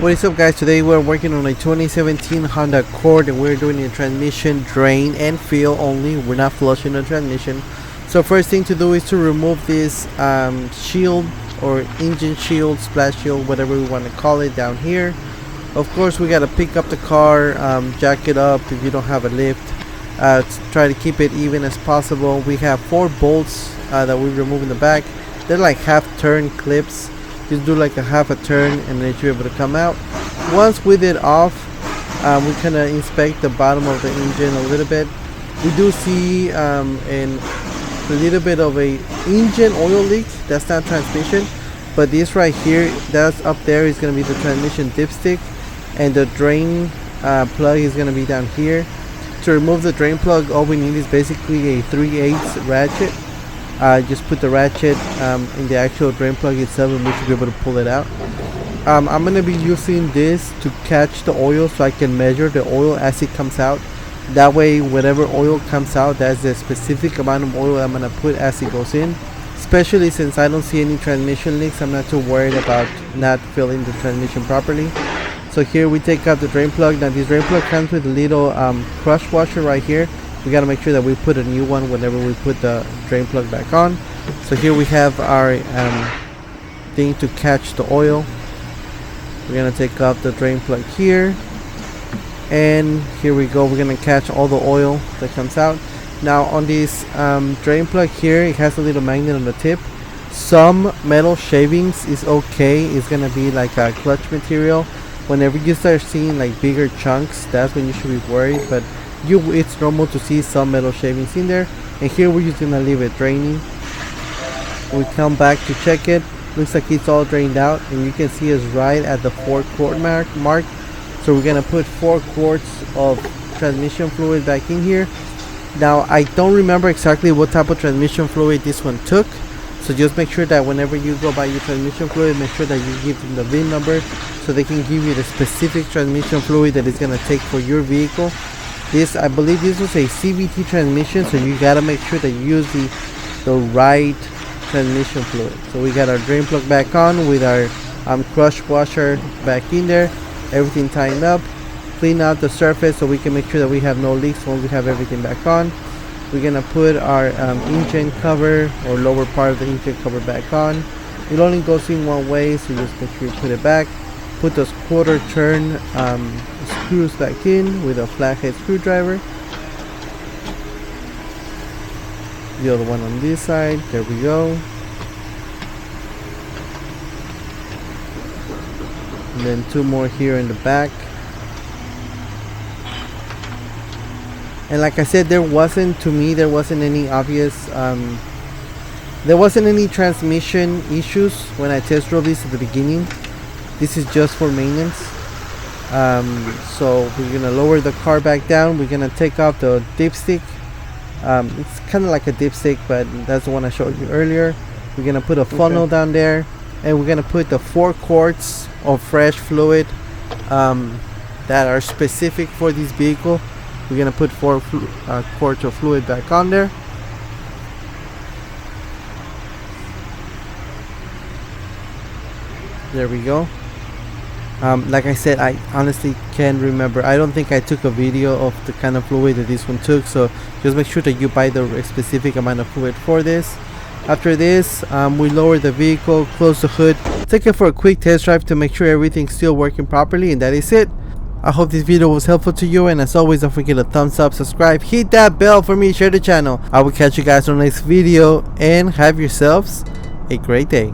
What is up, guys? Today we're working on a 2017 Honda Accord and we're doing a transmission drain and fill only. We're not flushing the transmission. So first thing to do is to remove this shield or engine shield, splash shield, whatever we want to call it, down here. Of course we got to pick up the car, jack it up if you don't have a lift, try to keep it even as possible. We have 4 bolts that we remove in the back. They're like half turn clips. Just do like a half a turn and then you're able to come out. Once with it off, we kind of inspect the bottom of the engine a little bit. We do see a little bit of a engine oil leak. That's not transmission, but this right here, that's up there, is going to be the transmission dipstick, and the drain plug is going to be down here. To remove the drain plug, all we need is basically a 3/8 ratchet. Just put the ratchet in the actual drain plug itself and we should be able to pull it out. I'm going to be using this to catch the oil so I can measure the oil as it comes out. That way whatever oil comes out, that's the specific amount of oil I'm going to put as it goes in. Especially since I don't see any transmission leaks, I'm not too worried about not filling the transmission properly. So here we take out the drain plug. Now this drain plug comes with a little crush washer right here. We got to make sure that we put a new one whenever we put the drain plug back on. So here we have our thing to catch the oil. We're going to take out the drain plug here, and here we go. We're going to catch all the oil that comes out. Now on this drain plug here, it has a little magnet on the tip. Some metal shavings is okay. It's going to be like a clutch material. Whenever you start seeing like bigger chunks, that's when you should be worried, but it's normal to see some metal shavings in there. And here we're just gonna leave it draining. We come back to check it. Looks like it's all drained out, and you can see it's right at the 4-quart mark. So we're gonna put 4 quarts of transmission fluid back in here. Now I don't remember exactly what type of transmission fluid this one took, so just make sure that whenever you go buy your transmission fluid, make sure that you give them the VIN number so they can give you the specific transmission fluid that it's gonna take for your vehicle. This, I believe this was a CVT transmission, so you gotta make sure that you use the right transmission fluid. So we got our drain plug back on with our crush washer back in there, everything tightened up. Clean out the surface so we can make sure that we have no leaks once we have everything back on. We're gonna put our engine cover, or lower part of the engine cover, back on. It only goes in one way, so just make sure you put it back. Put those quarter turn screws back in with a flathead screwdriver. The other one on this side, there we go. And then 2 more here in the back. And like I said, there wasn't any obvious there wasn't any transmission issues when I test drove this at the beginning. This is just for maintenance. So we're gonna lower the car back down. We're gonna take off the dipstick. It's kind of like a dipstick, but that's the one I showed you earlier. We're gonna put a funnel down there, and we're gonna put the 4 quarts of fresh fluid that are specific for this vehicle. We're gonna put 4 quarts of fluid back on there. There we go. Like I said, I honestly can't remember. I don't think I took a video of the kind of fluid that this one took, so just make sure that you buy the specific amount of fluid for this. After this, we lower the vehicle, close the hood, take it for a quick test drive to make sure everything's still working properly, and that is it. I hope this video was helpful to you, and as always, don't forget to thumbs up, subscribe, hit that bell for me, share the channel. I will catch you guys on the next video, and have yourselves a great day.